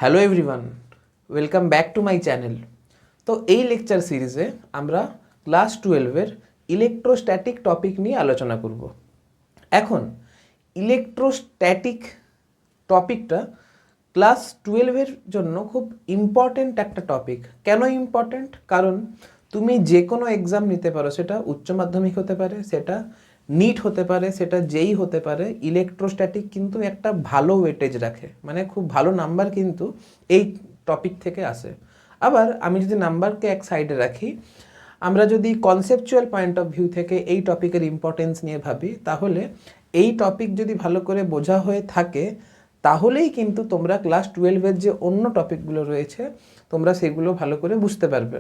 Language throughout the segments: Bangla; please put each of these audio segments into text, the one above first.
Hello everyone, welcome back to my channel. তো এই লেকচার সিরিজে আমরা ক্লাস 12-এর ইলেকট্রোস্ট্যাটিক টপিক নিয়ে আলোচনা করব। এখন ইলেকট্রোস্ট্যাটিক টপিকটা ক্লাস 12-এর জন্য খুব ইম্পর্ট্যান্ট একটা টপিক। কেন ইম্পর্ট্যান্ট? কারণ তুমি যে কোনো এক্সাম নিতে পারো, সেটা উচ্চ মাধ্যমিক হতে পারে, সেটা নিট হতে পারে, সেটা যেই হতে পারে, ইলেকট্রোস্ট্যাটিক কিন্তু একটা ভালো ওয়েটেজ রাখে, মানে খুব ভালো নাম্বার কিন্তু এই টপিক থেকে আসে। আবার আমি যদি নাম্বারকে এক সাইডে রাখি, আমরা যদি কনসেপচুয়াল পয়েন্ট অফ ভিউ থেকে এই টপিকের ইম্পর্টেন্স নিয়ে ভাবি, তাহলে এই টপিক যদি ভালো করে বোঝা হয়ে থাকে তাহলেই কিন্তু তোমরা ক্লাস 12-এর যে অন্য টপিকগুলো রয়েছে তোমরা সেগুলো ভালো করে বুঝতে পারবে।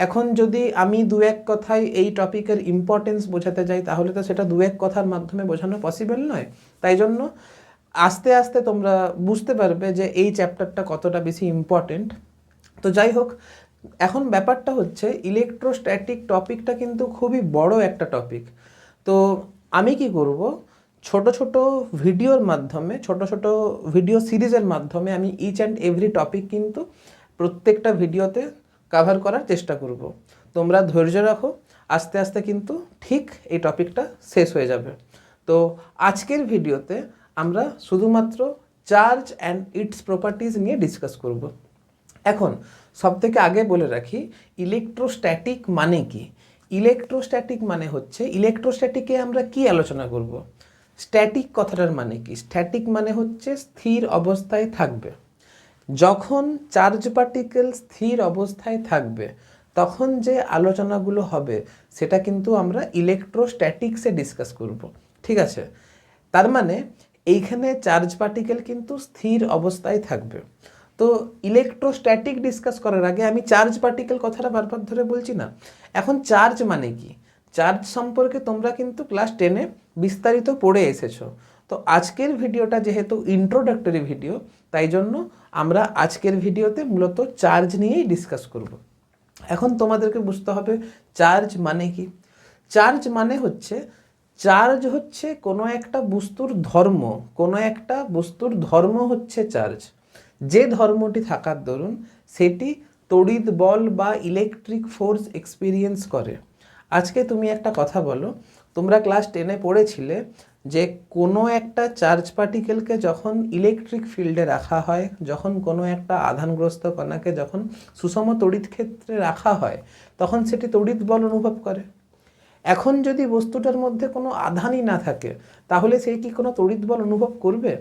এখন যদি আমি দু এক কথায় এই টপিকের ইম্পর্টেন্স বোঝাতে যাই তাহলে তো সেটা দু এক কথার মাধ্যমে বোঝানো পসিবল নয়। তাই জন্য আস্তে আস্তে তোমরা বুঝতে পারবে যে এই চ্যাপ্টারটা কতটা বেশি ইম্পর্টেন্ট। তো যাই হোক, এখন ব্যাপারটা হচ্ছে ইলেকট্রোস্ট্যাটিক টপিকটা কিন্তু খুবই বড় একটা টপিক। তো আমি কি করব, ছোট ছোট ভিডিওর মাধ্যমে, ছোট ছোট ভিডিও সিরিজের মাধ্যমে আমি ইচ অ্যান্ড এভরি টপিক কিন্তু প্রত্যেকটা ভিডিওতে কভার করার চেষ্টা করব। তোমরা ধৈর্য রাখো, আস্তে আস্তে কিন্তু ঠিক এই টপিকটা শেষ হয়ে যাবে। তো আজকের ভিডিওতে আমরা শুধুমাত্র চার্জ অ্যান্ড ইটস প্রপার্টিজ নিয়ে ডিসকাস করব। এখন সবথেকে আগে বলে রাখি, ইলেকট্রোস্ট্যাটিক মানে কি। ইলেকট্রোস্ট্যাটিক মানে হচ্ছে, ইলেকট্রোস্ট্যাটিকে আমরা কি আলোচনা করব। স্ট্যাটিক কথাটার মানে কি? স্ট্যাটিক মানে হচ্ছে স্থির অবস্থায় থাকবে। যখন চার্জ পার্টিকেল স্থির অবস্থায় থাকবে তখন যে আলোচনাগুলো হবে সেটা কিন্তু আমরা ইলেকট্রোস্ট্যাটিক্সে ডিসকাস করব। ঠিক আছে? তার মানে এইখানে চার্জ পার্টিকেল কিন্তু স্থির অবস্থায় থাকবে। তো ইলেকট্রোস্ট্যাটিক ডিসকাস করার আগে আমি চার্জ পার্টিকেল কথাটা বারবার ধরে বলছি না। এখন চার্জ মানে কি, চার্জ সম্পর্কে তোমরা কিন্তু ক্লাস 10-এ বিস্তারিত পড়ে এসেছো। তো আজকের ভিডিওটা যেহেতু ইন্ট্রোডাক্টরি ভিডিও, তাই জন্য আমরা আজকের ভিডিওতে মূলত চার্জ নিয়েই ডিসকাস করব। এখন তোমাদেরকে বুঝতে হবে চার্জ মানে কি। চার্জ মানে হচ্ছে, চার্জ হচ্ছে কোনো একটা বস্তুর ধর্ম, কোনো একটা বস্তুর ধর্ম হচ্ছে চার্জ। যে ধর্মটি থাকার দরুন সেটি তড়িৎ বল বা ইলেকট্রিক ফোর্স এক্সপিরিয়েন্স করে। আজকে তুমি একটা কথা বলো, তোমরা ক্লাস 10-এ পড়েছিলে যে কোনো একটা চার্জ পার্টিকেলকে যখন ইলেকট্রিক ফিল্ডে রাখা হয়, যখন কোনো একটা আধানগ্রস্ত কণাকে যখন সুষম তড়িৎ ক্ষেত্রে রাখা হয়, তখন সেটি তড়িৎ বল অনুভব করে। এখন যদি বস্তুটার মধ্যে কোনো আধানই না থাকে তাহলে সে কি কোনো তড়িৎ বল অনুভব করবে?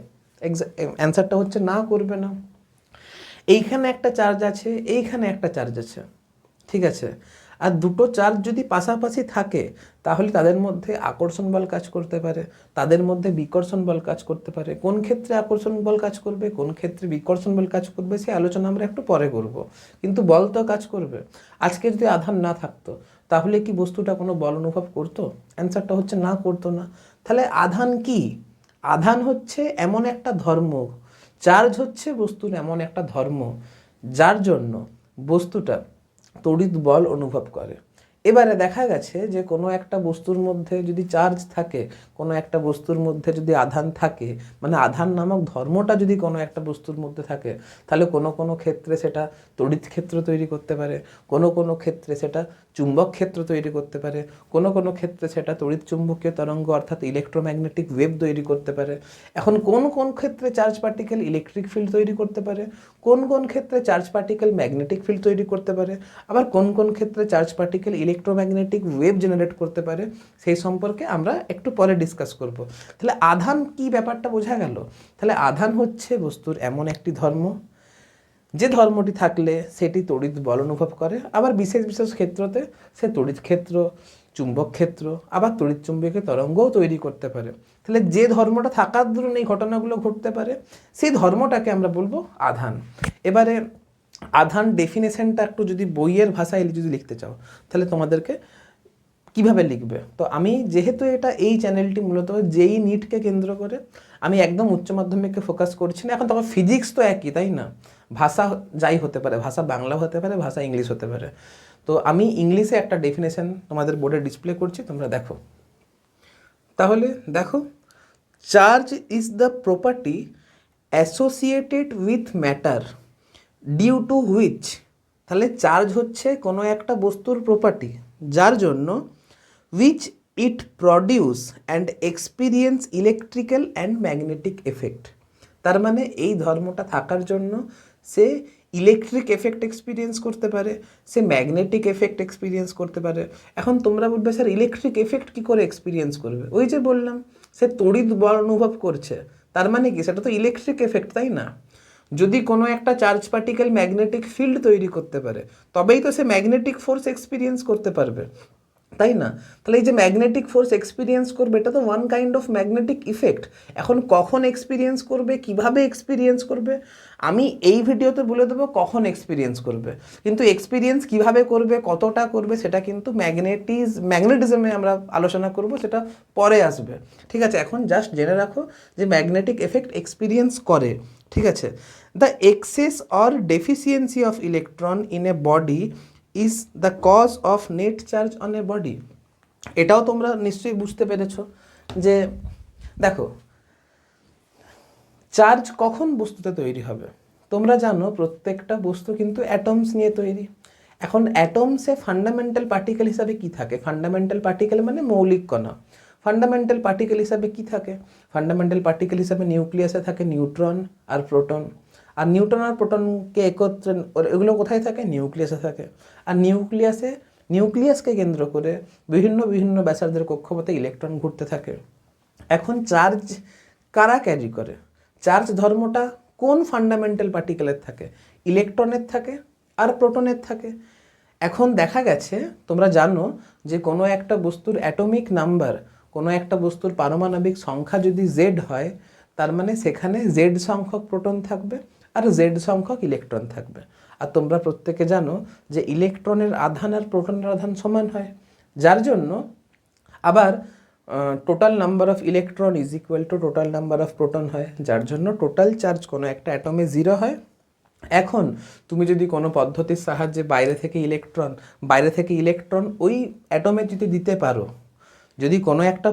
অ্যান্সারটা হচ্ছে না, করবে না। এইখানে একটা চার্জ আছে, এইখানে একটা চার্জ আছে, ঠিক আছে? আর দুটো চার্জ যদি পাশাপাশি থাকে তাহলে তাদের মধ্যে আকর্ষণ বল কাজ করতে পারে, তাদের মধ্যে বিকর্ষণ বল কাজ করতে পারে। কোন ক্ষেত্রে আকর্ষণ বল কাজ করবে, কোন ক্ষেত্রে বিকর্ষণ বল কাজ করবে, সেই আলোচনা আমরা একটু পরে করব। কিন্তু বল তো কাজ করবে। আজকে যদি আধান না থাকতো তাহলে কি বস্তুটা কোনো বল অনুভব করতো? অ্যান্সারটা হচ্ছে না, করতো না। তাহলে আধান কি? আধান হচ্ছে এমন একটা ধর্ম, চার্জ হচ্ছে বস্তুর এমন একটা ধর্ম যার জন্য বস্তুটা তড়িৎ বল অনুভব করে। এবারে দেখা গেছে যে কোনো একটা বস্তুর মধ্যে যদি চার্জ থাকে, কোনো একটা বস্তুর মধ্যে যদি আধান থাকে, মানে আধান নামক ধর্মটা যদি কোনো একটা বস্তুর মধ্যে থাকে, তাহলে কোনো কোনো ক্ষেত্রে সেটা তড়িৎ ক্ষেত্র তৈরি করতে পারে, কোনো কোনো ক্ষেত্রে সেটা চুম্বক ক্ষেত্র তৈরি করতে পারে, কোনো কোনো ক্ষেত্রে সেটা তড়িৎ চুম্বকীয় তরঙ্গ অর্থাৎ ইলেকট্রোম্যাগনেটিক ওয়েভ তৈরি করতে পারে। এখন কোন কোন ক্ষেত্রে চার্জ পার্টিকেল ইলেকট্রিক ফিল্ড তৈরি করতে পারে, কোন কোন ক্ষেত্রে চার্জ পার্টিকেল ম্যাগনেটিক ফিল্ড তৈরি করতে পারে, আবার কোন কোন ক্ষেত্রে charge particle electromagnetic wave generate করতে পারে, সেই সম্পর্কে আমরা একটু পরে ডিসকাস করব। তাহলে আধান কি, ব্যাপারটা বোঝা গেল? তাহলে আধান হচ্ছে বস্তুর এমন একটি ধর্ম যে ধর্মটি থাকলে সেটি তড়িৎ বল অনুভব করে, আবার বিশেষ বিশেষ ক্ষেত্রতে সে তড়িৎ ক্ষেত্র, চুম্বক ক্ষেত্র, আবার তড়িৎ চুম্বকীয় তরঙ্গও তৈরি করতে পারে। তাহলে যে ধর্মটা থাকার দরুন এই ঘটনাগুলো ঘটতে পারে সেই ধর্মটাকে আমরা বলবো আধান। এবারে আধান ডেফিনেশনটা একটু যদি বইয়ের ভাষায় যদি লিখতে চাও তাহলে তোমাদেরকে কিভাবে লিখবে? তো আমি যেহেতু এই চ্যানেলটি মূলত যেই নিটকে কেন্দ্র করে, আমি একদম উচ্চ মাধ্যমিককে ফোকাস করছি না। এখন তখন ফিজিক্স তো একই, তাই না? ভাষা যাই হতে পারে, ভাষা বাংলা হতে পারে, ভাষা ইংলিশ হতে পারে। তো আমি ইংলিশে একটা ডেফিনেশন তোমাদের বোর্ডে ডিসপ্লে করছি, তোমরা দেখো। তাহলে দেখো, charge is the property associated with matter due to which, তাহলে চার্জ হচ্ছে কোনো একটা বস্তুর প্রপার্টি যার জন্য which it produce and experience electrical and magnetic effect. তার মানে এই ধর্মটা থাকার জন্য সে ইলেকট্রিক এফেক্ট এক্সপিরিয়েন্স করতে পারে, সে ম্যাগনেটিক এফেক্ট এক্সপিরিয়েন্স করতে পারে। এখন তোমরা বলবে স্যার ইলেকট্রিক এফেক্ট কী করে এক্সপিরিয়েন্স করবে? ওই যে বললাম সে তড়িৎ বল অনুভব করছে, তার মানে কি সেটা তো ইলেকট্রিক এফেক্ট, তাই না? যদি কোনো একটা চার্জ পার্টিকেল ম্যাগনেটিক ফিল্ড তৈরি করতে পারে তবেই তো সে ম্যাগনেটিক ফোর্স এক্সপিরিয়েন্স করতে পারবে, তাই না? তাহলে এই যে ম্যাগনেটিক ফোর্স এক্সপিরিয়েন্স করবে এটা তো one kind of magnetic effect. এখন কখন এক্সপিরিয়েন্স করবে, কিভাবে এক্সপিরিয়েন্স করবে, আমি এই ভিডিওতে বলে দেবো কখন এক্সপিরিয়েন্স করবে, কিন্তু এক্সপিরিয়েন্স কিভাবে করবে, কতটা করবে, সেটা কিন্তু ম্যাগনেটিজমে আমরা আলোচনা করব, সেটা পরে আসবে। ঠিক আছে, এখন জাস্ট জেনে রাখো যে ম্যাগনেটিক এফেক্ট এক্সপিরিয়েন্স করে। ঠিক আছে, the excess or deficiency of electron in a body is the cause of net charge on a body. এটাও তোমরা নিশ্চয়ই বুঝতে পেরেছো যে দেখো চার্জ কখন বস্তুতে তৈরি হবে। তোমরা জানো প্রত্যেকটা বস্তু কিন্তু অ্যাটমস নিয়ে তৈরি। এখন অ্যাটমসে ফান্ডামেন্টাল পার্টিকেল হিসাবে কি থাকে? ফান্ডামেন্টাল পার্টিকেল মানে মৌলিক কণা। ফান্ডামেন্টাল পার্টিকেল হিসাবে কি থাকে? ফান্ডামেন্টাল পার্টিকেল হিসাবে নিউক্লিয়াসে থাকে নিউট্রন আর প্রোটন। আর নিউট্রন আর প্রোটনকে একত্রে এগুলো কোথায় থাকে? নিউক্লিয়াসে থাকে। আর নিউক্লিয়াসকে কেন্দ্র করে বিভিন্ন বিভিন্ন ব্যাসার্ধের কক্ষপথে ইলেকট্রন ঘুরতে থাকে। এখন চার্জ কারা ক্যারি করে? চার্জ ধর্মটা কোন ফান্ডামেন্টাল পার্টিকেলের থাকে? ইলেকট্রনের থাকে আর প্রোটনের থাকে। এখন দেখা গেছে, তোমরা জানো যে কোনো একটা বস্তুর অ্যাটমিক নাম্বার, কোনো একটা বস্তুর পারমাণবিক সংখ্যা যদি জেড হয়, তার মানে সেখানে জেড সংখ্যক প্রোটন থাকবে আর জেড সংখ্যক ইলেকট্রন থাকবে। আর তোমরা প্রত্যেকে জানো যে ইলেকট্রনের আধান আর প্রোটনের আধান সমান হয়, যার জন্য আবার total number of electron is equal two total number of proton হয়, যার জন্য টোটাল চার্জ কোনো একটা অ্যাটমে 0 হয়। এখন তুমি যদি কোনো পদ্ধতির সাহায্যে বাইরে থেকে ইলেকট্রন ওই অ্যাটমে যদি দিতে পারো, যদি কোনো একটা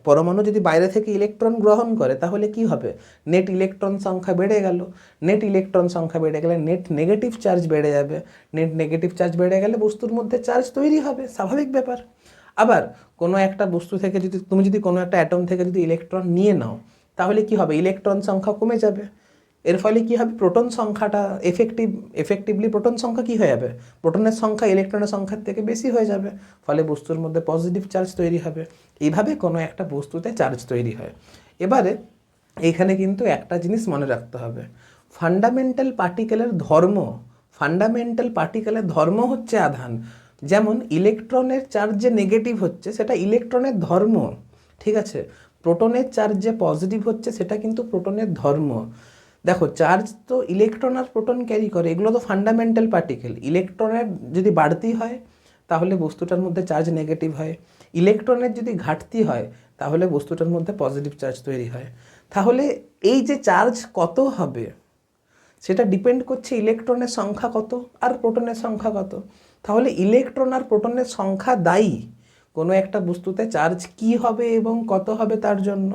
পরমাণু যদি বাইরে থেকে ইলেকট্রন গ্রহণ করে, তাহলে কি হবে? নেট ইলেকট্রন সংখ্যা বেড়ে গেল। নেট ইলেকট্রন সংখ্যা বেড়ে গেলে নেট নেগেটিভ চার্জ বেড়ে যাবে। নেট নেগেটিভ চার্জ বেড়ে গেলে বস্তুর মধ্যে চার্জ তৈরি হবে, স্বাভাবিক ব্যাপার। আবার কোনো একটা বস্তু থেকে যদি কোনো একটা অ্যাটম থেকে যদি ইলেকট্রন নিয়ে নাও, তাহলে কি হবে? ইলেকট্রন সংখ্যা কমে যাবে। এর ফলে কি হবে? প্রোটন সংখ্যাটা এফেক্টিভলি প্রোটন সংখ্যা কি হয়ে যাবে? প্রোটনের সংখ্যা ইলেকট্রনের সংখ্যার থেকে বেশি হয়ে যাবে, ফলে বস্তুর মধ্যে পজিটিভ চার্জ তৈরি হবে। এইভাবে কোনো একটা বস্তুতে চার্জ তৈরি হয়। এবারে এইখানে কিন্তু একটা জিনিস মনে রাখতে হবে, ফান্ডামেন্টাল পার্টিকেলের ধর্ম হচ্ছে আধান। যেমন ইলেকট্রনের চার্জ যে নেগেটিভ হচ্ছে সেটা ইলেকট্রনের ধর্ম, ঠিক আছে? প্রোটনের চার্জ যে পজিটিভ হচ্ছে সেটা কিন্তু প্রোটনের ধর্ম। দেখো চার্জ তো ইলেকট্রন আর প্রোটন ক্যারি করে, এগুলো তো ফান্ডামেন্টাল পার্টিকেল। ইলেকট্রনের যদি বাড়তি হয় তাহলে বস্তুটার মধ্যে চার্জ নেগেটিভ হয়, ইলেকট্রনের যদি ঘাটতি হয় তাহলে বস্তুটার মধ্যে পজিটিভ চার্জ তৈরি হয়। তাহলে এই যে চার্জ কত হবে সেটা ডিপেন্ড করছে ইলেকট্রনের সংখ্যা কত আর প্রোটনের সংখ্যা কত। তাহলে ইলেকট্রন আর প্রোটনের সংখ্যা দায়ী কোনো একটা বস্তুতে চার্জ কি হবে এবং কত হবে তার জন্য।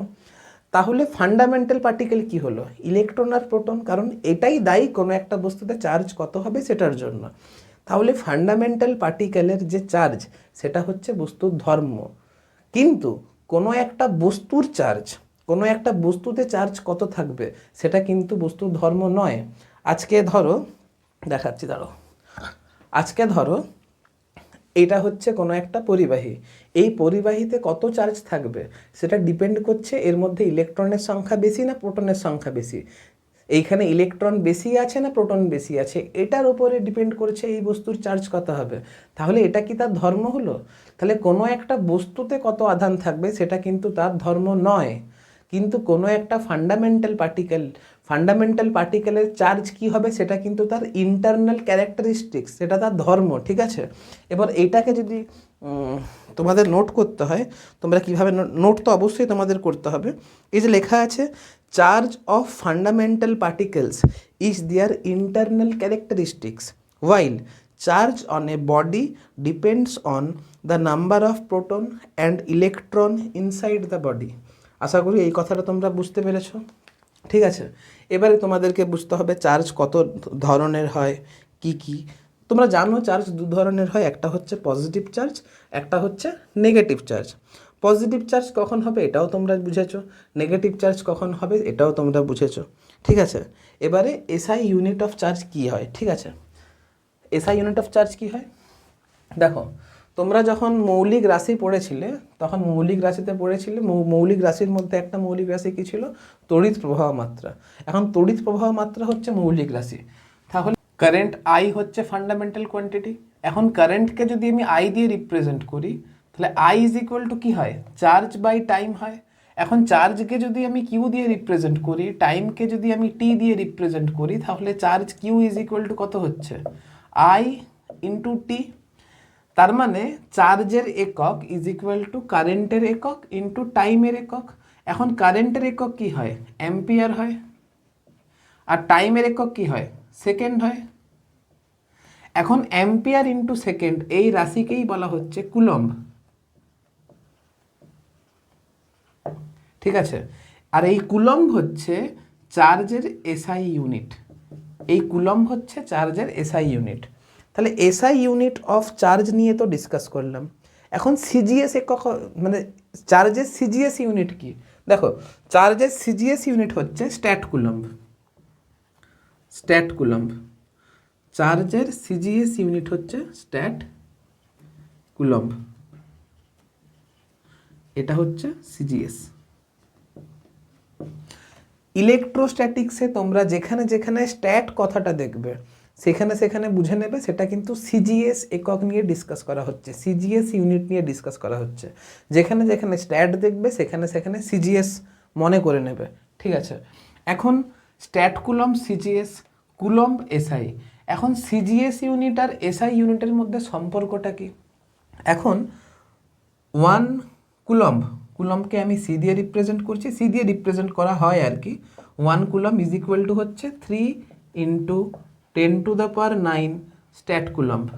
তাহলে ফান্ডামেন্টাল পার্টিকেল কি হলো? ইলেকট্রন আর প্রোটন, কারণ এটাই দায়ী কোনো একটা বস্তুতে চার্জ কত হবে সেটার জন্য। তাহলে ফান্ডামেন্টাল পার্টিকেলের যে চার্জ সেটা হচ্ছে বস্তুর ধর্ম। কিন্তু কোনো একটা বস্তুতে চার্জ কত থাকবে সেটা কিন্তু বস্তুর ধর্ম নয়। আজকে ধরো এটা হচ্ছে কোনো একটা পরিবাহী, এই পরিবাহীতে কত চার্জ থাকবে সেটা ডিপেন্ড করছে এর মধ্যে ইলেকট্রনের সংখ্যা বেশি না প্রোটনের সংখ্যা বেশি, এইখানে ইলেকট্রন বেশি আছে না প্রোটন বেশি আছে, এটার উপরে ডিপেন্ড করছে এই বস্তুর চার্জ কত হবে। তাহলে এটা কি তার ধর্ম হলো? তাহলে কোনো একটা বস্তুতে কত আধান থাকবে সেটা কিন্তু তার ধর্ম নয়। কিন্তু কোনো একটা ফান্ডামেন্টাল পার্টিকেলের চার্জ কি হবে সেটা কিন্তু তার ইন্টারনাল ক্যারেক্টারিস্টিক্স, সেটা তার ধর্ম, ঠিক আছে? এবার এইটাকে যদি তোমাদের নোট করতে হয়, তোমরা কীভাবে নোট তো অবশ্যই তোমাদের করতে হবে। এই যে লেখা আছে, charge of fundamental particles is their internal characteristics while charge on a body depends on the number of proton and electron inside the body. আশা করি এই কথাটা তোমরা বুঝতে পেরেছো, ঠিক আছে, এবারে তোমাদেরকে বুঝতে হবে চার্জ কত ধরনের হয়, কি কি। তোমরা জানো চার্জ দু ধরনের হয়, একটা হচ্ছে পজিটিভ চার্জ, একটা হচ্ছে নেগেটিভ চার্জ। পজিটিভ চার্জ কখন হবে এটাও তোমরা বুঝেছো, নেগেটিভ চার্জ কখন হবে এটাও তোমরা বুঝেছো। ঠিক আছে, এবারে এসআই ইউনিট অফ চার্জ কী হয়। ঠিক আছে, এসআই ইউনিট অফ চার্জ কী হয় দেখো, তোমরা যখন মৌলিক রাশি পড়েছিলে তখন মৌলিক রাশিতে পড়েছিলে মৌলিক রাশির মধ্যে একটা মৌলিক রাশি কী ছিল, তড়িৎ প্রবাহ মাত্রা। এখন তড়িৎ প্রবাহ মাত্রা হচ্ছে মৌলিক রাশি, তাহলে কারেন্ট আই হচ্ছে ফান্ডামেন্টাল কোয়ান্টিটি। এখন কারেন্টকে যদি আমি আই দিয়ে রিপ্রেজেন্ট করি তাহলে আই ইজ ইকুয়াল টু কী হয়, চার্জ বাই টাইম হয়। এখন চার্জকে যদি আমি কিউ দিয়ে রিপ্রেজেন্ট করি, টাইমকে যদি আমি টি দিয়ে রিপ্রেজেন্ট করি, তাহলে charge Q is equal to কত হচ্ছে, আই ইন্টু টি। তার মানে চার্জের একক ইজ ইকুয়াল টু কারেন্টের একক ইন্টু টাইমের একক। এখন কারেন্টের একক কি হয়, অ্যাম্পিয়ার হয়, আর টাইমের একক কি হয়, সেকেন্ড হয়। এখন অ্যাম্পিয়ার ইন্টু সেকেন্ড এই রাশিকেই বলা হচ্ছে কুলম্ব। ঠিক আছে, আর এই কুলম্ব হচ্ছে চার্জের এসআই ইউনিট। এই কুলম্ব হচ্ছে চার্জের এসআই ইউনিট। তাহলে এসআই ইউনিট অফ চার্জ নিয়ে তো ডিসকাস করলাম। এখন সিজিএস একক মানে চার্জের সিজিএস ইউনিট কি, দেখো চার্জের সিজিএস ইউনিট হচ্ছে স্ট্যাট কুলম্ব। স্ট্যাট কুলম্ব, চার্জের সিজিএস ইউনিট হচ্ছে স্ট্যাট কুলম্ব, এটা হচ্ছে সিজিএস। ইলেকট্রোস্ট্যাটিক্সে তোমরা যেখানে যেখানে স্ট্যাট কথাটা দেখবে সেখানে সেখানে বুঝে নেবে সেটা কিন্তু সিজিএস একক নিয়ে ডিসকাস করা হচ্ছে, সিজিএস ইউনিট নিয়ে ডিসকাস করা হচ্ছে। যেখানে যেখানে স্ট্যাট দেখবে সেখানে সেখানে সিজিএস মনে করে নেবে। ঠিক আছে, এখন stat coulomb CGS, coulomb SI. এখন সিজিএস ইউনিট আর এসআই ইউনিটের মধ্যে সম্পর্কটা কি, এখন 1 কুলম্ব, কুলম্বকে আমি সি দিয়ে রিপ্রেজেন্ট করছি, সি দিয়ে রিপ্রেজেন্ট করা হয় আর কি। 1 কুলম্ব ইজ ইকুয়াল টু হচ্ছে 3 into 10⁹ stat coulomb.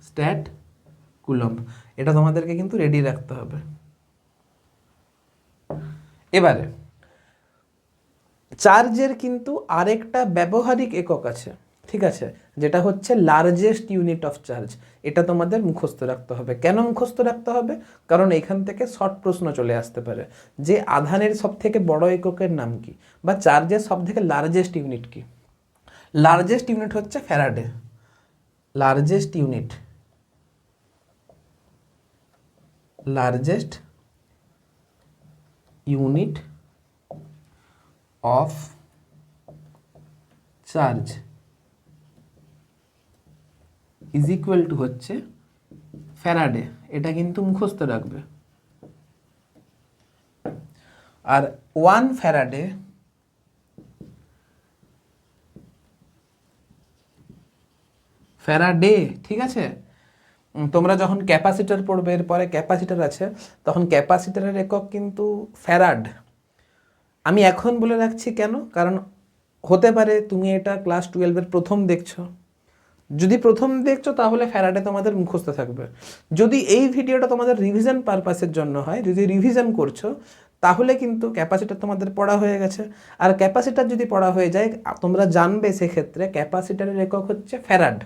Stat coulomb, এটা তোমাদেরকে কিন্তু রেডি রাখতে হবে। এবারে চার্জের কিন্তু আরেকটা ব্যবহারিক একক আছে, ঠিক আছে, যেটা হচ্ছে লার্জেস্ট ইউনিট অফ চার্জ। এটা তোমাদের মুখস্থ রাখতে হবে। কেন মুখস্থ রাখতে হবে, কারণ এখান থেকে শর্ট প্রশ্ন চলে আসতে পারে যে আধানের সব থেকে বড় এককের নাম কি, বা চার্জের সব থেকে লার্জেস্ট ইউনিট কি। লার্জেস্ট ইউনিট হচ্ছে Faraday. Largest unit, largest unit of charge is equal to হচ্ছে ফ্যারাডে। এটা কিন্তু মুখস্থ রাখবে। আর 1 ফ্যারাডে ফ্যারাডে, ঠিক আছে। তোমরা যখন ক্যাপাসিটার পড়বে, এরপরে ক্যাপাসিটার আছে, তখন ক্যাপাসিটারের একক কিন্তু ফ্যারাড। আমি এখন বলে রাখছি কেন, কারণ হতে পারে তুমি এটা ক্লাস 12-এর প্রথম দেখছো। যদি প্রথম দেখছো তাহলে ফ্যারাডে তোমাদের মুখস্থ থাকবে। যদি এই ভিডিওটা তোমাদের রিভিশন পারপাসের জন্য হয়, যদি রিভিশন করছো, তাহলে কিন্তু ক্যাপাসিটার তোমাদের পড়া হয়ে গেছে। আর ক্যাপাসিটার যদি পড়া হয়ে যায়, তোমরা জানবে সেক্ষেত্রে ক্যাপাসিটারের একক হচ্ছে ফ্যারাড।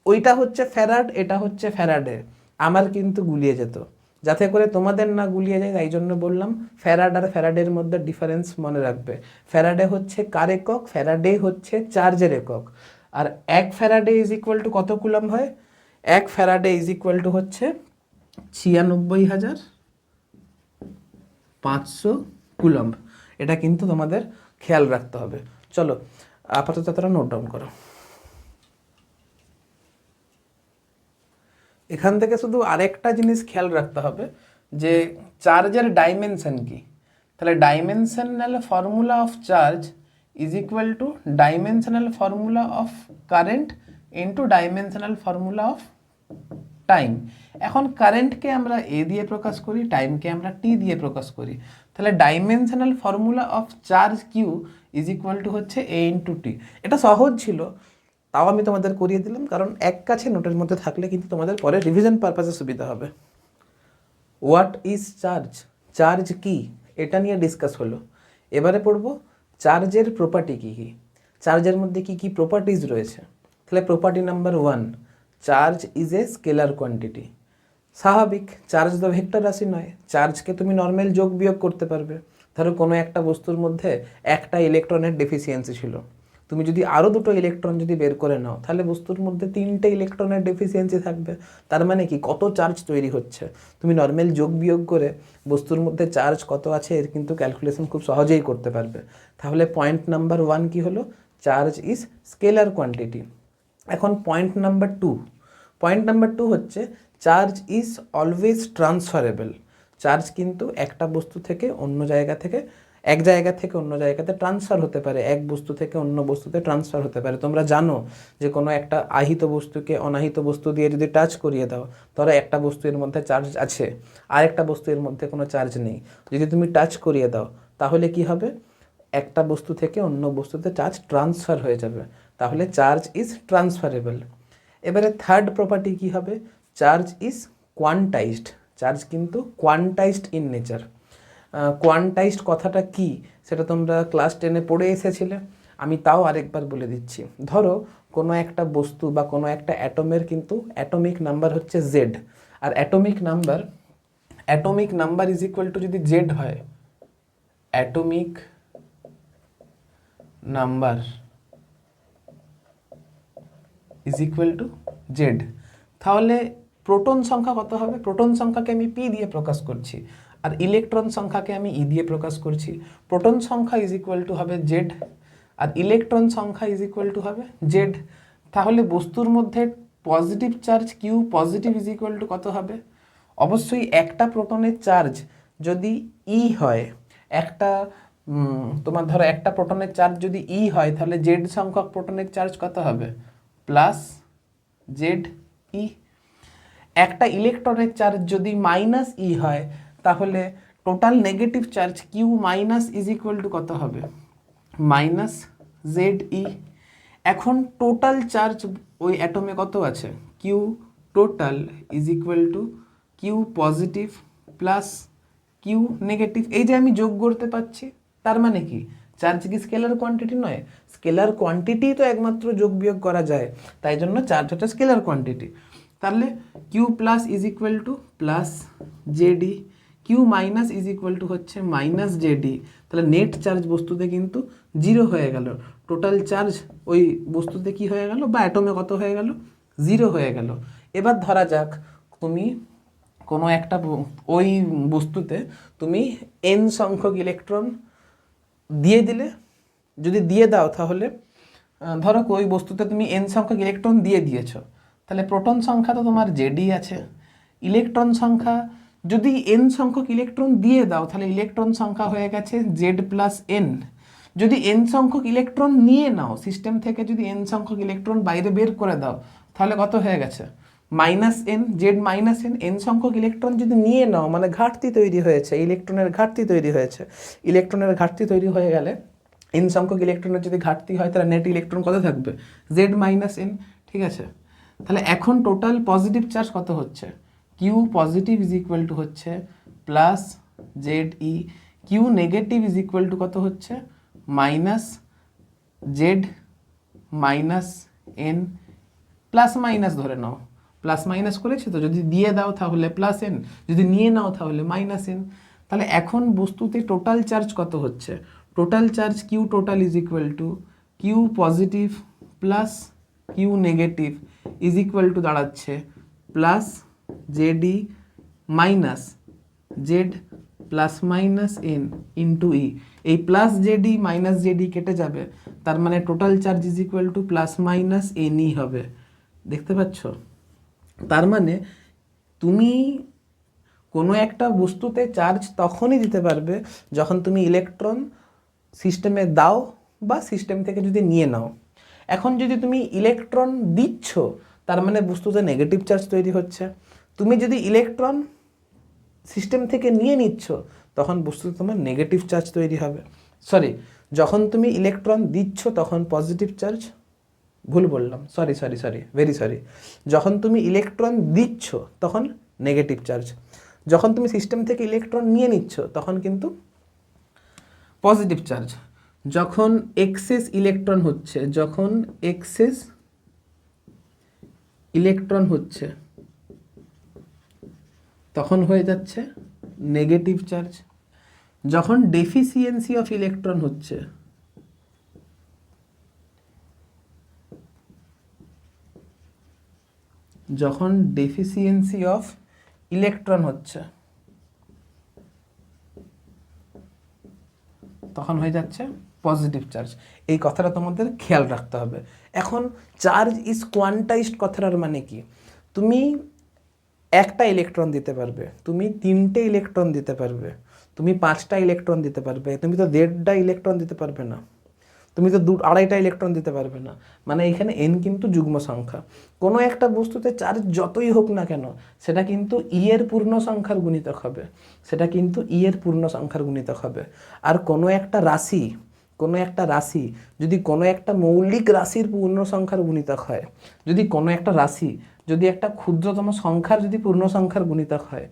ওইটা হচ্ছে ফ্যারাড, এটা হচ্ছে ফ্যারাডে। আমার কিন্তু গুলিয়ে যেত, যাতে করে তোমাদের না গুলিয়ে যায় তাই জন্য বললাম। ফ্যারাড আর ফ্যারাডের মধ্যে ডিফারেন্স মনে রাখবে। ফ্যারাডে হচ্ছে কার একক, ফ্যারাডে হচ্ছে চার্জের একক। আর 1 ফ্যারাডে ইজ ইকুয়াল টু কত কুলম্ব হয়, 1 ফ্যারাডে ইজ ইকুয়াল টু হচ্ছে 96,500 কুলম্ব। এটা কিন্তু তোমাদের খেয়াল রাখতে হবে। চলো আপাতত তোমরা নোট ডাউন করো। এখান থেকে শুধু আরেকটা জিনিস খেয়াল রাখতে হবে যে চার্জের ডাইমেনশন কি। তাহলে dimensional formula of charge is equal two dimensional formula of current into dimensional formula of time. এখন কারেন্টকে আমরা এ দিয়ে প্রকাশ করি, টাইমকে আমরা টি দিয়ে প্রকাশ করি। তাহলে dimensional formula of charge Q is equal to হচ্ছে এ ইন্টু টি। এটা সহজ ছিল, তাও আমি তোমাদের করিয়ে দিলাম, কারণ এক কাছে নোটের মধ্যে থাকলে কিন্তু তোমাদের পরে রিভিশন পারপাসে সুবিধা হবে। হোয়াট ইজ চার্জ, চার্জ কি, এটা নিয়ে ডিসকাস হলো। এবারে পড়ব চার্জের প্রপার্টি কী কী, চার্জের মধ্যে কী কী প্রপার্টিজ রয়েছে। তাহলে property number 1, charge is a scalar quantity. স্বাভাবিক, চার্জ তো ভেক্টর রাশি নয়, চার্জকে তুমি নর্মাল যোগ বিয়োগ করতে পারবে। ধরো কোনো একটা বস্তুর মধ্যে একটা ইলেকট্রনের ডেফিসিয়েন্সি ছিল, তুমি যদি আরও দুটো ইলেকট্রন যদি বের করে নাও তাহলে বস্তুর মধ্যে 3টে ইলেকট্রনের ডেফিসিয়েন্সি থাকবে। তার মানে কি কত চার্জ তৈরি হচ্ছে, তুমি নর্মাল যোগ বিয়োগ করে বস্তুর মধ্যে চার্জ কত আছে এর কিন্তু ক্যালকুলেশন খুব সহজেই করতে পারবে। তাহলে পয়েন্ট নাম্বার 1 কি হলো, চার্জ ইজ স্কেলার কোয়ান্টিটি। এখন পয়েন্ট নাম্বার 2, পয়েন্ট নাম্বার 2 হচ্ছে charge is always transferable. Charge কিন্তু একটা বস্তু থেকে অন্য জায়গা থেকে, এক জায়গা থেকে অন্য জায়গাতে ট্রান্সফার হতে পারে, এক বস্তু থেকে অন্য বস্তুতে ট্রান্সফার হতে পারে। তোমরা জানো যে কোনো একটা আহিত বস্তুকে অনাহিত বস্তু দিয়ে যদি টাচ করিয়ে দাও, ধরো একটা বস্তু এর মধ্যে চার্জ আছে আর একটা বস্তু এর মধ্যে কোনো চার্জ নেই, যদি তুমি টাচ করিয়ে দাও তাহলে কি হবে, একটা বস্তু থেকে অন্য বস্তুতে চার্জ ট্রান্সফার হয়ে যাবে। তাহলে চার্জ ইজ ট্রান্সফারেবল। এবারে থার্ড প্রপার্টি কি হবে, চার্জ ইজ কোয়ান্টাইজড। চার্জ কিন্তু কোয়ান্টাইজড ইন নেচার। কোয়ান্টাইজড কথাটা কি সেটা তোমরা ক্লাস 10-এ পড়ে এসেছিলে, আমি তাও আরেকবার বলে দিচ্ছি। ধরো কোনো একটা বস্তু বা কোনো একটা অ্যাটমের কিন্তু অ্যাটমিক নাম্বার হচ্ছে জেড, আর atomic number is equal to যদি জেড হয়, atomic number is equal to Z, তাহলে প্রোটন সংখ্যা কত হবে, প্রোটন সংখ্যাকে আমি পি দিয়ে প্রকাশ করছি আর ইলেকট্রন সংখ্যাকে আমি ই দিয়ে প্রকাশ করছি। প্রোটন সংখ্যা ইজ ইকুয়াল টু হবে জেড আর ইলেকট্রন সংখ্যা ইজ ইকুয়াল টু হবে জেড। তাহলে বস্তুর মধ্যে positive charge Q positive is equal to কত হবে, অবশ্যই একটা প্রোটনের চার্জ যদি ই হয়, একটা তোমার ধরো একটা প্রোটনের চার্জ যদি ই হয় তাহলে জেড সংখ্যক প্রোটনের চার্জ কত হবে, প্লাস জেড ই। একটা ইলেকট্রনের চার্জ যদি মাইনাস ই হয় তাহলে total negative charge Q minus is equal to কত হবে, মাইনাস জেড ই। এখন টোটাল চার্জ ওই অ্যাটমে কত আছে, Q total is equal to Q positive plus Q negative. এই যে আমি যোগ করতে পারছি, তার মানে কি চার্জ কি স্কেলার কোয়ান্টিটি নয়, স্কেলার কোয়ান্টিটি তো একমাত্র যোগ বিয়োগ করা যায়, তাই জন্য চার্জ হচ্ছে স্কেলার কোয়ান্টিটি। তাহলে Q plus is equal to plus Z e, Q minus is equal to হচ্ছে মাইনাস জেডি। তাহলে নেট চার্জ বস্তুতে কিন্তু 0 হয়ে গেল, টোটাল চার্জ ওই বস্তুতে কি হয়ে গেল বা অ্যাটমে কত হয়ে গেল, 0 হয়ে গেল। এবার ধরা যাক তুমি কোনো একটা ওই বস্তুতে তুমি n সংখ্যক ইলেকট্রন দিয়ে দিলে, যদি দিয়ে দাও তাহলে ধরো ওই বস্তুতে তুমি n সংখ্যক ইলেকট্রন দিয়ে দিয়েছো, তাহলে প্রোটন সংখ্যা তো তোমার জেডই আছে। ইলেকট্রন সংখ্যা যদি n সংখ্যক ইলেকট্রন দিয়ে দাও তাহলে ইলেকট্রন সংখ্যা হয়ে গেছে জেড প্লাস এন। যদি n সংখ্যক ইলেকট্রন নিয়ে নাও সিস্টেম থেকে, যদি n সংখ্যক ইলেকট্রন বাইরে বের করে দাও তাহলে কত হয়ে গেছে, minus N, Z minus N. N সংখ্যক ইলেকট্রন যদি নিয়ে নাও মানে ঘাটতি তৈরি হয়েছে, ইলেকট্রনের ঘাটতি তৈরি হয়েছে। ইলেকট্রনের ঘাটতি তৈরি হয়ে গেলে এন সংখ্যক ইলেকট্রনের যদি ঘাটতি হয় তাহলে নেট ইলেকট্রন কত থাকবে, জেড মাইনাস এন। ঠিক আছে, তাহলে এখন টোটাল পজিটিভ চার্জ কত হচ্ছে, Q positive is equal to হচ্ছে plus Z E, Q negative is equal to কত হচ্ছে, minus Z minus N. Plus minus ধরে নাও, প্লাস মাইনাস করেছে তো, যদি দিয়ে দাও তাহলে প্লাস এন, যদি নিয়ে নাও তাহলে মাইনাস এন। তাহলে এখন বস্তুতে টোটাল চার্জ কত হচ্ছে, total charge Q total is equal to Q positive plus Q negative is equal to দাঁড়াচ্ছে plus Z E minus Z plus minus N into E. এই প্লাস জেডি মাইনাস জেডি কেটে যাবে, তার মানে total charge is equal to plus minus N E হবে। দেখতে পাচ্ছ, তার মানে তুমি কোনো একটা বস্তুতে চার্জ তখনই দিতে পারবে যখন তুমি ইলেকট্রন সিস্টেমে দাও বা সিস্টেম থেকে যদি নিয়ে নাও। এখন যদি তুমি ইলেকট্রন দিচ্ছ তার মানে বস্তুতে নেগেটিভ চার্জ তৈরি হচ্ছে, তুমি যদি ইলেকট্রন সিস্টেম থেকে নিয়ে নিচ্ছ তখন বস্তুতে তোমার নেগেটিভ চার্জ তৈরি হবে। সরি, যখন তুমি ইলেকট্রন দিচ্ছ তখন পজিটিভ চার্জ, ভুল বললাম, সরি, ভেরি সরি। যখন তুমি ইলেকট্রন দিচ্ছ তখন নেগেটিভ চার্জ, যখন তুমি সিস্টেম থেকে ইলেকট্রন নিয়ে নিচ্ছ তখন কিন্তু পজিটিভ চার্জ যখন এক্সেস ইলেকট্রন হচ্ছে, যখন এক্সেস ইলেকট্রন হচ্ছে তখন হয়ে যাচ্ছে নেগেটিভ চার্জ। যখন ডেফিসিয়েন্সি অফ ইলেকট্রন হচ্ছে, যখন ডেফিসিয়েন্সি অফ ইলেকট্রন হচ্ছে তখন হয়ে যাচ্ছে পজিটিভ চার্জ। এই কথাটা তোমাদের খেয়াল রাখতে হবে। এখন চার্জ ইজ কোয়ান্টাইজড কথাটার মানে কি? তুমি একটা ইলেকট্রন দিতে পারবে, তুমি 3টে ইলেকট্রন দিতে পারবে, তুমি 5টা ইলেকট্রন দিতে পারবে, তুমি তো 1.5টা ইলেকট্রন দিতে পারবে না, তুমি তো 2-2.5টা ইলেকট্রন দিতে পারবে না। মানে এখানে এন কিন্তু যুগ্ম সংখ্যা। কোনো একটা বস্তুতে চার্জ যতই হোক না কেন সেটা কিন্তু ই এর পূর্ণ সংখ্যার গুণিতক হবে, সেটা কিন্তু ই এর পূর্ণ সংখ্যার গুণিতক হবে। আর কোনো একটা রাশি, কোনো একটা রাশি যদি কোনো একটা মৌলিক রাশির পূর্ণ সংখ্যার গুণিতক হয়, যদি কোনো একটা রাশি যদি একটা ক্ষুদ্রতম সংখ্যার যদি পূর্ণ সংখ্যার গুণিতক হয়,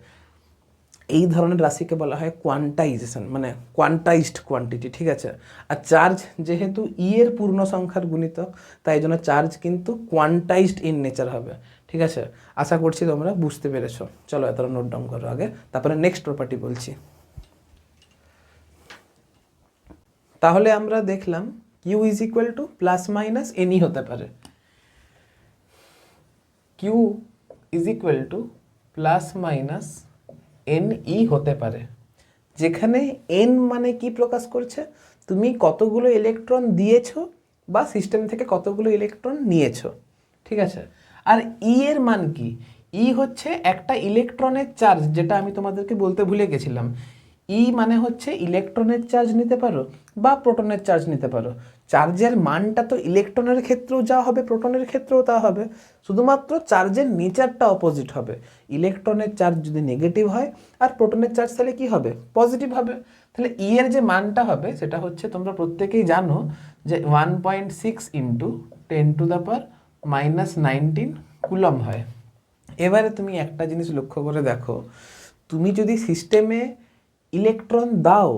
এই ধরনের রাশিকে বলা হয় কোয়ান্টাইজেশন, মানে কোয়ান্টাইজড কোয়ান্টিটি, ঠিক আছে। আর চার্জ যেহেতু ই এর পূর্ণ সংখ্যার গুণিতক, তাই জন্য চার্জ কিন্তু কোয়ান্টাইজড ইন নেচার হবে, ঠিক আছে। আশা করছি তোমরা বুঝতে পেরেছো। চলো এতটা নোট ডাউন করো আগে, তারপরে নেক্সট প্রপার্টি বলছি। তাহলে আমরা দেখলাম Q is equal to plus minus N E হতে পারে। Q is equal to plus minus N E হতে পারে, যেখানে এন মানে কি প্রকাশ করছে? তুমি কতগুলো ইলেকট্রন দিয়েছো বা সিস্টেম থেকে কতগুলো ইলেকট্রন নিয়েছো, ঠিক আছে। আর ই এর মান কি? ই হচ্ছে একটা ইলেকট্রনের চার্জ, যেটা আমি তোমাদেরকে বলতে ভুলে গেছিলাম। ই মানে হচ্ছে ইলেকট্রনের চার্জ নিতে পারো বা প্রোটনের চার্জ নিতে পারো। চার্জের মানটা তো ইলেকট্রনের ক্ষেত্রেও যা হবে প্রোটনের ক্ষেত্রেও তা হবে, শুধুমাত্র চার্জের নেচারটা অপোজিট হবে। ইলেকট্রনের চার্জ যদি নেগেটিভ হয় আর প্রোটনের চার্জ তাহলে কি হবে? পজিটিভ হবে। তাহলে ই এর যে মানটা হবে সেটা হচ্ছে, তোমরা প্রত্যেকেই জানো যে 1.6 ইন্টু 10⁻⁻19 কুলম হয়। এবারে তুমি একটা জিনিস লক্ষ্য করে দেখো, তুমি যদি সিস্টেমে ইলেকট্রন দাও,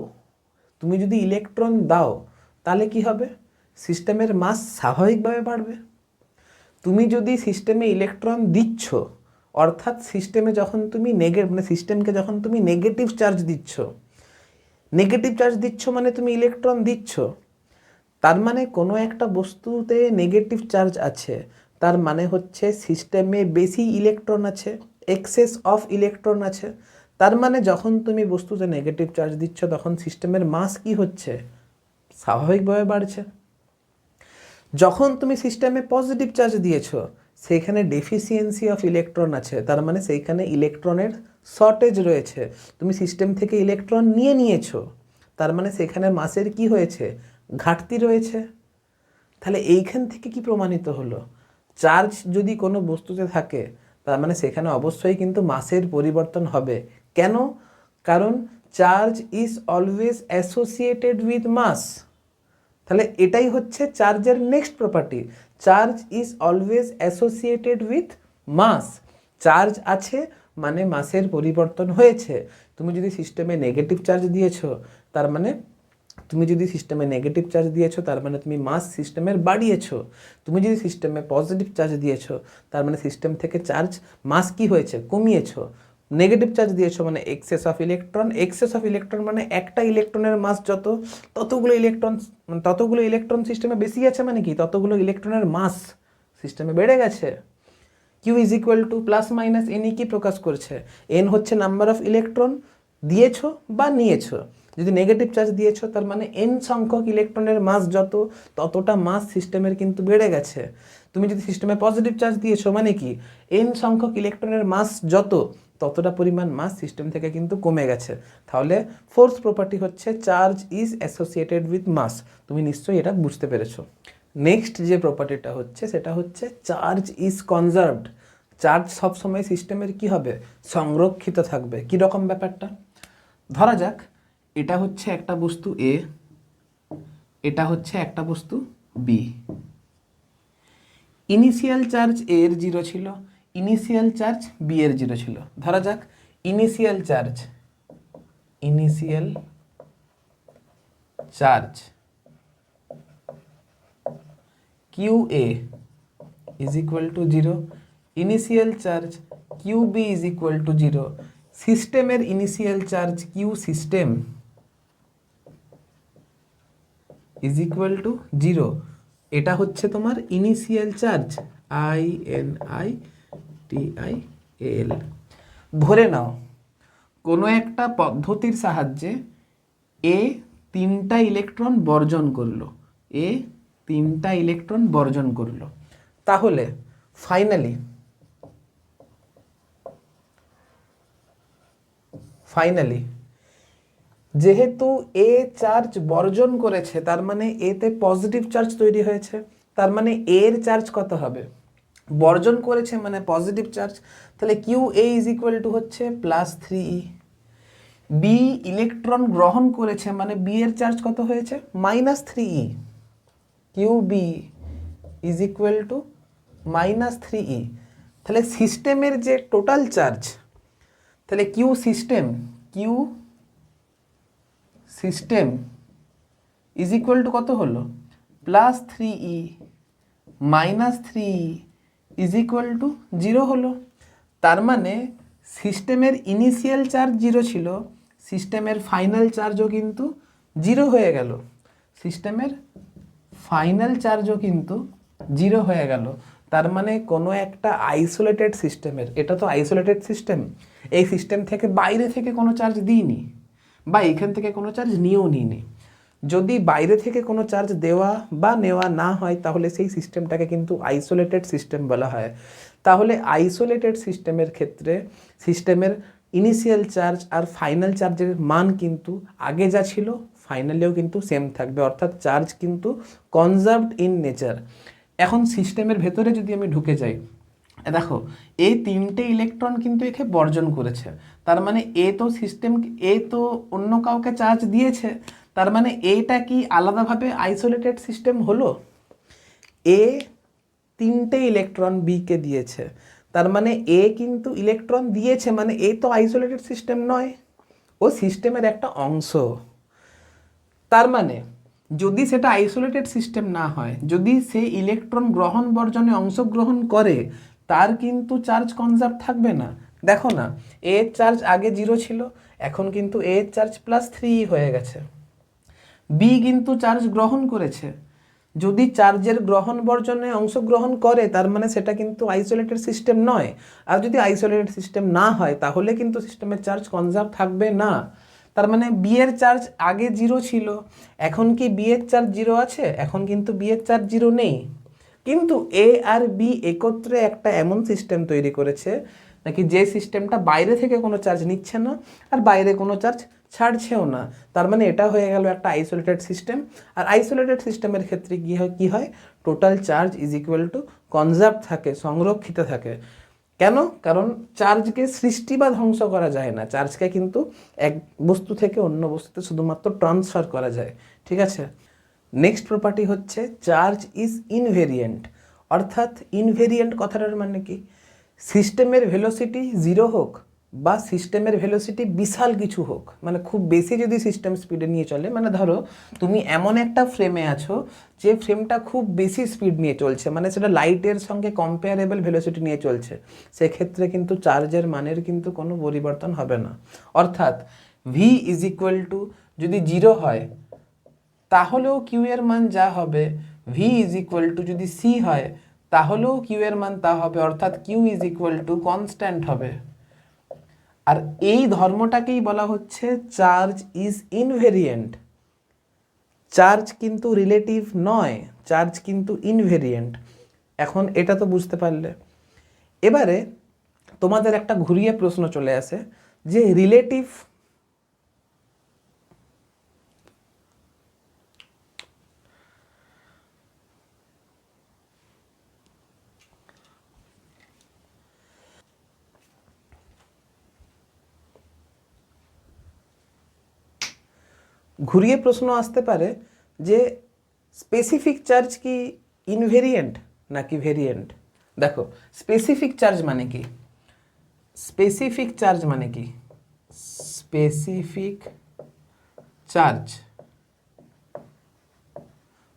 তুমি যদি ইলেকট্রন দাও তাহলে কি হবে? সিস্টেমের মাস স্বাভাবিকভাবে বাড়বে। তুমি যদি সিস্টেমে ইলেকট্রন দিচ্ছ, অর্থাৎ সিস্টেমে যখন তুমি সিস্টেমকে যখন তুমি নেগেটিভ চার্জ দিচ্ছ, নেগেটিভ চার্জ দিচ্ছ মানে তুমি ইলেকট্রন দিচ্ছ, তার মানে কোনো একটা বস্তুতে নেগেটিভ চার্জ আছে, তার মানে হচ্ছে সিস্টেমে বেশি ইলেকট্রন আছে, এক্সেস অফ ইলেকট্রন আছে। তার মানে যখন তুমি বস্তুতে নেগেটিভ চার্জ দিচ্ছ তখন সিস্টেমের মাস কি হচ্ছে? স্বাভাবিকভাবে বাড়ছে। যখন তুমি সিস্টেমে পজিটিভ চার্জ দিয়েছো সেইখানে ডেফিসিয়েন্সি অফ ইলেকট্রন আছে, তার মানে সেইখানে ইলেকট্রনের শর্টেজ রয়েছে। তুমি সিস্টেম থেকে ইলেকট্রন নিয়েছো, তার মানে সেখানে মাসের কি হয়েছে? ঘাটতি রয়েছে। তাহলে এইখান থেকে কি প্রমাণিত হলো? চার্জ যদি কোনো বস্তুতে থাকে তার মানে সেখানে অবশ্যই কিন্তু মাসের পরিবর্তন হবে। কেন? কারণ charge is always associated with mass. তাহলে এটাই হচ্ছে চার্জের next property, charge is always associated with mass. Charge আছে মানে মাসের পরিবর্তন হয়েছে। তুমি যদি সিস্টেমে নেগেটিভ চার্জ দিয়েছো তার মানে তার মানে তুমি মাস সিস্টেমের বাড়িয়েছো। তুমি যদি সিস্টেমে পজিটিভ চার্জ দিয়েছো তার মানে সিস্টেম থেকে চার্জ মাস কি হয়েছে? কমিয়েছো। নেগেটিভ চার্জ দিয়েছো মানে এক্সেস অফ ইলেকট্রন মানে একটা ইলেকট্রনের মাস যত, ততগুলো ইলেকট্রন সিস্টেমে বেশি আছে, মানে কি ততগুলো ইলেকট্রনের মাস সিস্টেমে বেড়ে গেছে। Q is equal to plus minus n কি প্রকাশ করছে? এন হচ্ছে নাম্বার অফ ইলেকট্রন দিয়েছো বা নিয়েছো। যদি নেগেটিভ চার্জ দিয়েছো তার মানে এন সংখ্যক ইলেকট্রনের মাস যত, ততটা মাস সিস্টেমের কিন্তু বেড়ে গেছে। তুমি যদি সিস্টেমে পজিটিভ চার্জ দিয়েছো মানে কি এন সংখ্যক ইলেকট্রনের মাস যত, ততটা পরিমাণ মাস সিস্টেম থেকে কিন্তু কমে গেছে। তাহলে ফোর্থ প্রপার্টি হচ্ছে চার্জ ইজ অ্যাসোসিয়েটেড উইথ মাস। তুমি নিশ্চয়ই এটা বুঝতে পেরেছো। নেক্সট যে প্রপার্টিটা হচ্ছে সেটা হচ্ছে চার্জ ইজ কনজার্ভড। চার্জ সবসময় সিস্টেমের কি হবে? সংরক্ষিত থাকবে। কী রকম ব্যাপারটা? ধরা যাক এটা হচ্ছে একটা বস্তু এ, এটা হচ্ছে একটা বস্তু বি। ইনিশিয়াল চার্জ এ এর 0 ছিল, ইনিশিয়াল চার্জ বি এর 0 ছিল। ধরা যাক initial charge QA is equal to 0, initial charge QB is equal to 0, সিস্টেমের initial charge Q system is equal to 0, এটা হচ্ছে তোমার ইনিশিয়াল চার্জ INITIAL। ধরে নাও কোনো একটা পদ্ধতির সাহায্যে A 3টা ইলেকট্রন বর্জন করলো, A 3টা ইলেকট্রন বর্জন করলো, তাহলে ফাইনালি যেহেতু A চার্জ বর্জন করেছে তার মানে এতে পজিটিভ চার্জ তৈরি হয়েছে, তার মানে A এর চার্জ কত হবে, বর্জন করেছে মানে পজিটিভ চার্জ, তাহলে QA ইজ ইকুয়াল টু হচ্ছে +3E। B ইলেকট্রন গ্রহণ করেছে মানে B এর চার্জ কত হয়েছে -3E, QB is equal two -3E। তাহলে সিস্টেমের যে টোটাল চার্জ, তাহলে Q system is equal to কত হলো +3E -3E is equal to 0 হলো। তার মানে সিস্টেমের ইনিশিয়াল চার্জ 0 ছিল, সিস্টেমের ফাইনাল চার্জও কিন্তু 0 হয়ে গেল, সিস্টেমের ফাইনাল চার্জও কিন্তু 0 হয়ে গেল। তার মানে কোনো একটা আইসোলেটেড সিস্টেমের, এটা তো আইসোলেটেড সিস্টেম, এই সিস্টেম থেকে বাইরে থেকে কোনো চার্জ দিইনি বা এখান থেকে কোনো চার্জ নিয়েও নিইনি। যদি বাইরে থেকে কোনো চার্জ দেওয়া বা নেওয়া না হয় তাহলে সেই সিস্টেমটাকে কিন্তু আইসোলেটেড সিস্টেম বলা হয়। তাহলে আইসোলেটেড সিস্টেমের ক্ষেত্রে সিস্টেমের ইনিশিয়াল চার্জ আর ফাইনাল চার্জের মান কিন্তু আগে যা ছিল ফাইনালিও কিন্তু সেম থাকবে, অর্থাৎ চার্জ কিন্তু কনজার্ভড ইন নেচার। এখন সিস্টেমের ভেতরে যদি আমি ঢুকে যাই, দেখো এই 3টে ইলেকট্রন কিন্তু একে বর্জন করেছে, তার মানে এ তো অন্য কাউকে চার্জ দিয়েছে, তার মানে এটা কি আলাদাভাবে আইসোলেটেড সিস্টেম হলো? এ 3টে ইলেকট্রন বিকে দিয়েছে, তার মানে এ কিন্তু ইলেকট্রন দিয়েছে, মানে এ তো আইসোলেটেড সিস্টেম নয়, ও সিস্টেমের একটা অংশ। তার মানে যদি সেটা আইসোলেটেড সিস্টেম না হয়, যদি সে ইলেকট্রন গ্রহণ বর্জনে অংশগ্রহণ করে, তার কিন্তু চার্জ কনজার্ভ থাকবে না। দেখো না, এ এর চার্জ আগে 0 ছিল, এখন কিন্তু এ এর চার্জ +3 হয়ে গেছে। বি কিন্তু চার্জ গ্রহণ করেছে, যদি চার্জের গ্রহণ বর্জনে অংশগ্রহণ করে তার মানে সেটা কিন্তু আইসোলেটেড সিস্টেম নয়, আর যদি আইসোলেটেড সিস্টেম না হয় তাহলে কিন্তু সিস্টেমের চার্জ কনজার্ভ থাকবে না। তার মানে বি এর চার্জ আগে 0 ছিল, এখন কি বি এর চার্জ 0 আছে? এখন কিন্তু বি এর চার্জ 0 নেই, কিন্তু এ আর বি একত্রে একটা এমন সিস্টেম তৈরি করেছে নাকি যে সিস্টেমটা বাইরে থেকে কোনো চার্জ নিচ্ছে না আর বাইরে কোনো চার্জ ছাড়ছেও না। তার মানে এটা হয়ে গেল একটা আইসোলেটেড সিস্টেম। আর আইসোলেটেড সিস্টেমের ক্ষেত্রে কি হয় total charge is equal two conserve থাকে, সংরক্ষিত থাকে। কেন? কারণ চার্জকে সৃষ্টি বা ধ্বংস করা যায় না, চার্জকে কিন্তু এক বস্তু থেকে অন্য বস্তুতে শুধুমাত্র ট্রান্সফার করা যায়। ঠিক আছে, নেক্সট প্রপার্টি হচ্ছে চার্জ ইজ ইনভেরিয়েন্ট। অর্থাৎ ইনভেরিয়েন্ট কথাটার মানে কি, সিস্টেমের ভেলোসিটি 0 হোক বা সিস্টেমের ভেলোসিটি বিশাল কিছু হোক, মানে খুব বেশি যদি সিস্টেম স্পিডে নিয়ে চলে, মানে ধরো তুমি এমন একটা ফ্রেমে আছো যে ফ্রেমটা খুব বেশি স্পিড নিয়ে চলছে, মানে সেটা লাইটের সঙ্গে কম্পেয়ারেবল ভেলোসিটি নিয়ে চলছে, সেক্ষেত্রে কিন্তু চার্জের মানের কিন্তু কোনো পরিবর্তন হবে না। অর্থাৎ ভি ইজ ইকুয়াল টু যদি 0 হয় তাহলেও কিউ এর মান যা হবে, ভি ইজ ইকুয়াল টু যদি সি হয় তাহলেও কিউ এর মান তা হবে, অর্থাৎ Q is equal to constant হবে। আর এই ধর্মটাকেই বলা হচ্ছে চার্জ ইজ ইনভেরিয়েন্ট। চার্জ কিন্তু রিলেটিভ নয়, চার্জ কিন্তু ইনভেরিয়েন্ট। এখন এটা তো বুঝতে পারলে। এবারে তোমাদের একটা ঘুরিয়ে প্রশ্ন চলে আসে যে রিলেটিভ ঘুরিয়ে প্রশ্ন আসতে পারে যে স্পেসিফিক চার্জ কি ইনভেরিয়েন্ট নাকি ভেরিয়েন্ট? দেখো স্পেসিফিক চার্জ মানে কি, স্পেসিফিক চার্জ মানে কি, স্পেসিফিক চার্জ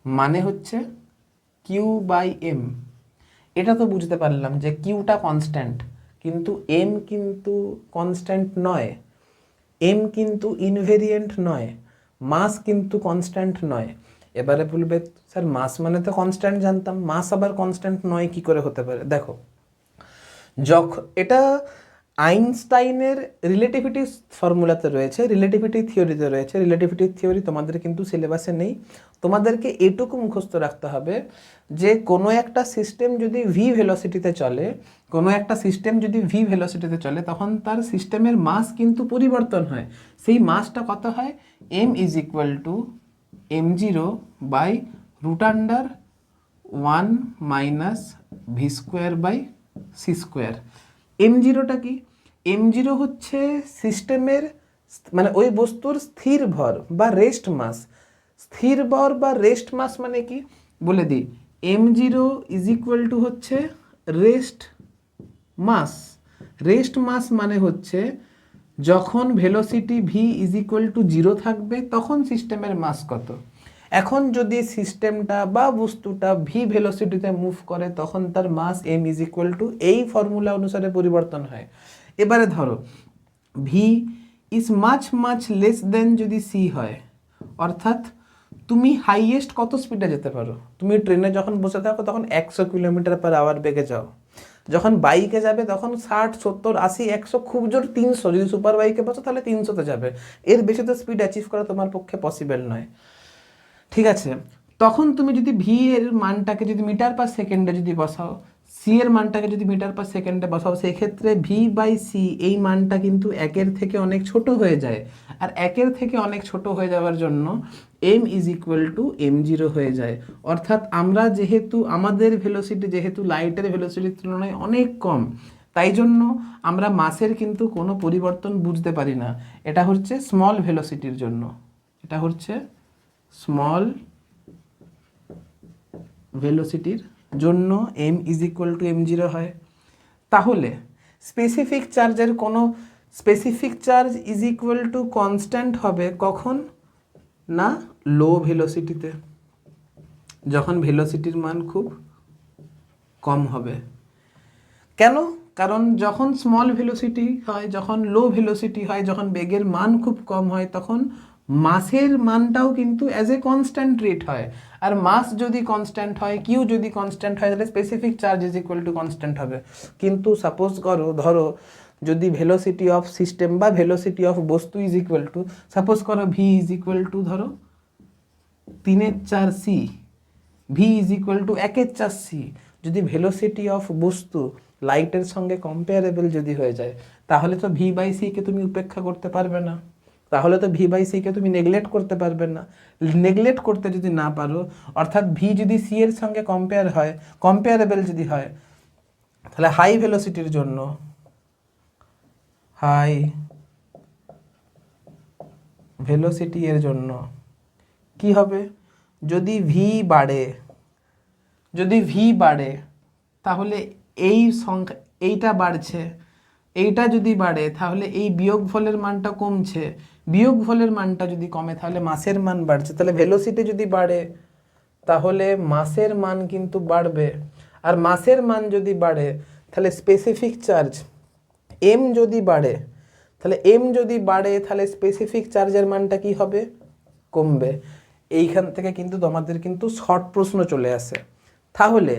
মানে হচ্ছে কিউ বাই এম। এটা তো বুঝতে পারলাম যে কিউটা কনস্ট্যান্ট, কিন্তু এম কিন্তু কনস্ট্যান্ট নয়, এম কিন্তু ইনভেরিয়েন্ট নয়, মাস কিন্তু কনস্ট্যান্ট নয়। এবারে বলবে স্যার মাস মানে তো কনস্ট্যান্ট জানতাম, মাস আবার কনস্ট্যান্ট নয় কি করে হতে পারে? দেখো, যখন এটা আইনস্টাইনের রিলেটিভিটি ফর্মুলাতে রয়েছে, রিলেটিভিটি থিওরিতে রয়েছে। রিলেটিভিটি থিওরি তোমাদের কিন্তু সিলেবাসে নেই। তোমাদেরকে এটুকু মুখস্থ রাখতে হবে যে কোনো একটা সিস্টেম যদি ভি ভেলোসিটিতে চলে, কোনো একটা সিস্টেম যদি ভি ভেলোসিটিতে চলে, তখন তার সিস্টেমের মাস কিন্তু পরিবর্তন হয়। সেই মাসটা কত হয়? M is equal to M zero by root under 1 minus V square by C square. M জিরোটা কি? এম জিরো হচ্ছে সিস্টেমের মানে ওই বস্তুর স্থির ভর বা রেস্ট মাস। স্থির ভর বা রেস্ট মাস মানে কি বলে দিই, M zero is equal to হচ্ছে রেস্ট মাস। রেস্ট মাস মানে হচ্ছে যখন velocity V is equal to 0 থাকবে তখন সিস্টেমের মাস কত। এখন যদি সিস্টেমটা বা বস্তুটা ভি ভেলোসিটিতে মুভ করে তখন তার মাস এম ইজ ইকুয়াল টু এই ফর্মুলা অনুসারে পরিবর্তন হয়। এবারে ধরো V is much much less than যদি সি হয়, অর্থাৎ তুমি হাইয়েস্ট কত স্পিডে যেতে পারো? তুমি ট্রেনে যখন বসে থাকো তখন 100 কিলোমিটার পার আওয়ার বেগে যাও, যখন বাইকে যাবে তখন 60 70 80 100, খুব জোর 300, যদি সুপার বাইকে বসো তাহলে 300-তে যাবে। এর বেশি তো স্পিড অ্যাচিভ করা তোমার পক্ষে পসিবল নয়, ঠিক আছে? তখন তুমি যদি ভি এর মানটাকে যদি মিটার পার সেকেন্ডে যদি বসাও, সি এর মানটাকে যদি মিটার পার সেকেন্ডে বসাও, সেই ক্ষেত্রে ভি বাই সি এই মানটা কিন্তু 1-এর থেকে অনেক ছোট হয়ে যায়। আর 1-এর থেকে অনেক ছোট হয়ে যাওয়ার জন্য M is equal to M zero হয়ে যায়। অর্থাৎ আমরা যেহেতু আমাদের ভেলোসিটি যেহেতু লাইটের ভেলোসিটির তুলনায় অনেক কম, তাই জন্য আমরা মাসের কিন্তু কোনো পরিবর্তন বুঝতে পারি না। এটা হচ্ছে স্মল ভেলোসিটির জন্য, এটা হচ্ছে স্মল ভেলোসিটির জন্য M is equal to M zero হয়। তাহলে স্পেসিফিক চার্জের কোনো specific charge is equal to constant হবে কখন? না লো ভেলোসিটিতে, যখন ভেলোসিটির মান খুব কম হবে। কেন? কারণ যখন স্মল ভেলোসিটি হয়, যখন লো ভেলোসিটি হয়, যখন বেগের মান খুব কম হয়, তখন মাসের মানটাও কিন্তু অ্যাজ এ কনস্ট্যান্ট রেট হয়। আর মাস যদি কনস্ট্যান্ট হয়, কিউ যদি কনস্ট্যান্ট হয়, তাহলে specific charge is equal to constant হবে। কিন্তু সাপোজ ধরো যদি ভেলোসিটি অফ সিস্টেম বা ভেলোসিটি অফ বস্তু ইজ ইকুয়াল টু, সাপোজ করো ভি ইজ ইকুয়াল টু ধরো 3/4 C, V is equal to 1/4 C. যদি ভেলোসিটি অফ বস্তু লাইটের সঙ্গে কম্পেয়ারেবল যদি হয়ে যায়, তাহলে তো ভি বাই সিকে তুমি উপেক্ষা করতে পারবে না, তাহলে তো ভি বাই সিকে তুমি নেগলেক্ট করতে পারবে না। নেগলেক্ট করতে যদি না পারো, অর্থাৎ ভি যদি সি এর সঙ্গে কম্পেয়ারেবল যদি হয়, তাহলে হাই ভেলোসিটির জন্য হাই ভেলোসিটি এর জন্য কি হবে? যদি ভি বাড়ে তাহলে এই সংখ্যা এইটা বাড়ছে, এইটা যদি বাড়ে তাহলে এই বিয়োগফলের মানটা কমছে, বিয়োগফলের মানটা যদি কমে তাহলে মাসের মান বাড়ছে। তাহলে ভেলোসিটি যদি বাড়ে তাহলে মাসের মান কিন্তু বাড়বে, আর মাসের মান যদি বাড়ে তাহলে স্পেসিফিক চার্জ এম যদি বাড়ে তাহলে স্পেসিফিক চার্জের মানটা কি হবে? কমবে। এইখান থেকে কিন্তু তোমাদের কিন্তু শর্ট প্রশ্ন চলে আসে। তাহলে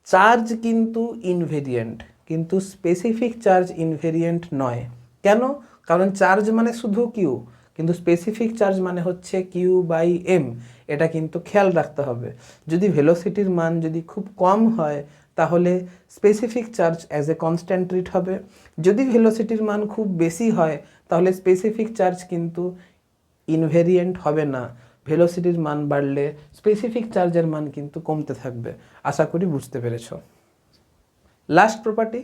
চার্জ কিন্তু ইনভেরিয়েন্ট, কিন্তু স্পেসিফিক চার্জ ইনভেরিয়েন্ট নয়। কেন? কারণ চার্জ মানে শুধু কিউ, কিন্তু স্পেসিফিক চার্জ মানে হচ্ছে কিউ বাই এম। এটা কিন্তু খেয়াল রাখতে হবে। যদি ভেলোসিটির মান যদি খুব কম হয় তাহলে specific charge as a constant rate হবে। যদি ভেলোসিটির মান খুব বেশি হয় তাহলে স্পেসিফিক চার্জ কিন্তু ইনভেরিয়েন্ট হবে না। ভেলোসিটির মান বাড়লে স্পেসিফিক চার্জের মান কিন্তু কমতে থাকবে। আশা করি বুঝতে পেরেছ। লাস্ট প্রপার্টি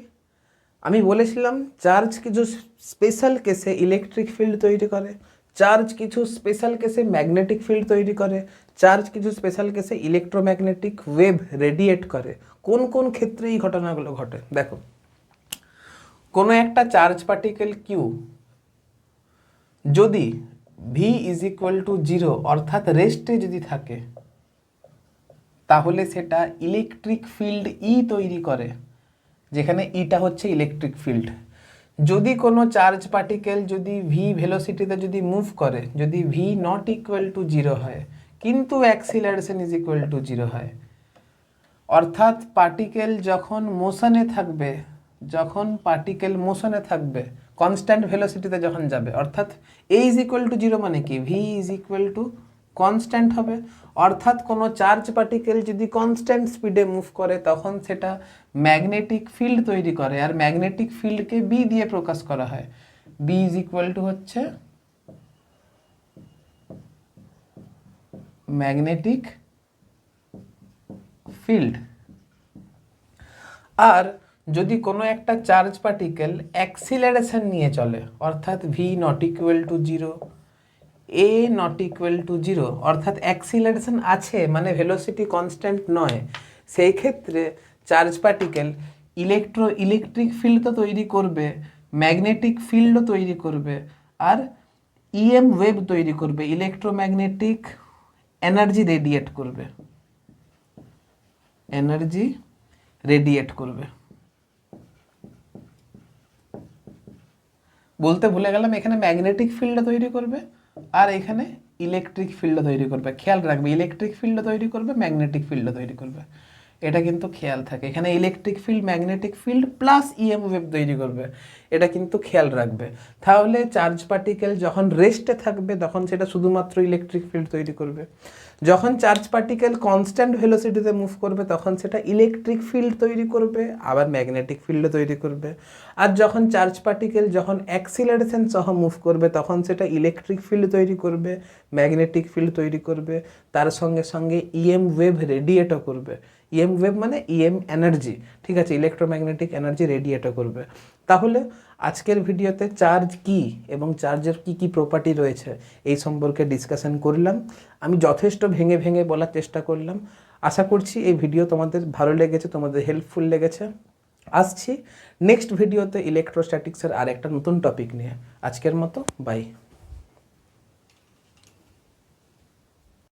আমি বলেছিলাম, চার্জ কিছু স্পেশাল কেসে ইলেকট্রিক ফিল্ড তৈরি করে, চার্জ কিছু স্পেশাল কেসে ম্যাগনেটিক ফিল্ড তৈরি করে, চার্জ কিছু স্পেশাল কেসে ইলেকট্রোম্যাগনেটিক ওয়েভ রেডিয়েট করে। কোন কোন ক্ষেত্রে এই ঘটনাগুলো ঘটে? দেখো, কোনো একটা চার্জ পার্টিকেল কিউ যদি ভি ইজ ইকুয়াল টু 0 অর্থাৎ রেস্টে যদি থাকে, তাহলে সেটা ইলেকট্রিক ফিল্ড ই তৈরি করে, যেখানে ইটা হচ্ছে ইলেকট্রিক ফিল্ড। যদি কোনো চার্জ পার্টিকেল যদি ভি ভেলোসিটিতে যদি মুভ করে, যদি ভি নট ইকুয়াল টু 0 হয় কিন্তু অ্যাক্সিলারেশন ইজ ইকুয়াল টু 0 হয়, অর্থাৎ পার্টিকেল যখন মোশনে থাকবে, যখন পার্টিকেল মোশনে থাকবে কনস্ট্যান্ট ভেলোসিটিতে যখন যাবে, অর্থাৎ এ ইজ ইকুয়াল টু 0 মানে কি, V is equal to constant হবে। অর্থাৎ কোনো চার্জ পার্টিকেল যদি কনস্ট্যান্ট স্পিডে মুভ করে তখন সেটা ম্যাগনেটিক ফিল্ড তৈরি করে, আর ম্যাগনেটিক ফিল্ডকে বি দিয়ে প্রকাশ করা হয়। বি ইজ ইকুয়াল টু হচ্ছে ম্যাগনেটিক ফিল্ড। আর যদি কোনো একটা চার্জ পার্টিকেল অ্যাক্সিলারেশন নিয়ে চলে, অর্থাৎ V naught equal to 0, A not equal to 0, অর্থাৎ অ্যাক্সিলারেশন আছে মানে ভেলোসিটি কনস্ট্যান্ট নয়, সেই ক্ষেত্রে চার্জ পার্টিকেল ইলেকট্রিক ফিল্ড তো তৈরি করবে, ম্যাগনেটিক ফিল্ডও তৈরি করবে, আর ইএম ওয়েভ তৈরি করবে, ইলেকট্রোম্যাগনেটিক এনার্জি রেডিয়েট করবে, এনার্জি রেডিয়েট করবে। বলতে ভুলে গেলাম, এখানে ম্যাগনেটিক ফিল্ড তৈরি করবে আর এখানে ইলেকট্রিক ফিল্ড তৈরি করবে। খেয়াল রাখবে, ইলেকট্রিক ফিল্ড তৈরি করবে, ম্যাগনেটিক ফিল্ড তৈরি করবে, এটা কিন্তু খেয়াল থাকে। এখানে electric field, magnetic field plus EM wave তৈরি করবে, এটা কিন্তু খেয়াল রাখবে। তাহলে চার্জ পার্টিকেল যখন রেস্টে থাকবে তখন সেটা শুধুমাত্র ইলেকট্রিক ফিল্ড তৈরি করবে, যখন চার্জ পার্টিকেল কনস্ট্যান্ট ভেলোসিটিতে মুভ করবে তখন সেটা ইলেকট্রিক ফিল্ড তৈরি করবে, আবার ম্যাগনেটিক ফিল্ডও তৈরি করবে। আর যখন চার্জ পার্টিকেল যখন অ্যাক্সিলারেশন সহ মুভ করবে তখন সেটা ইলেকট্রিক ফিল্ড তৈরি করবে, ম্যাগনেটিক ফিল্ড তৈরি করবে, তার সঙ্গে সঙ্গে ইএম ওয়েভ রেডিয়েটও করবে। ইএম ওয়েভ মানে ইএম এনার্জি, ঠিক আছে, ইলেকট্রোম্যাগনেটিক এনার্জি রেডিয়েটও করবে। তাহলে আজকের ভিডিওতে চার্জ কি এবং চার্জের কি কি প্রপার্টি রয়েছে এই সম্পর্কে ডিসকাশন করলাম। আমি যথেষ্ট ভেঙে ভেঙে বলার চেষ্টা করলাম। আশা করছি এই ভিডিও তোমাদের ভালো লেগেছে, তোমাদের হেল্পফুল লেগেছে। আসছি নেক্সট ভিডিওতে ইলেকট্রোস্ট্যাটিক্সের আর একটা নতুন টপিক নিয়ে। আজকের মতো বাই।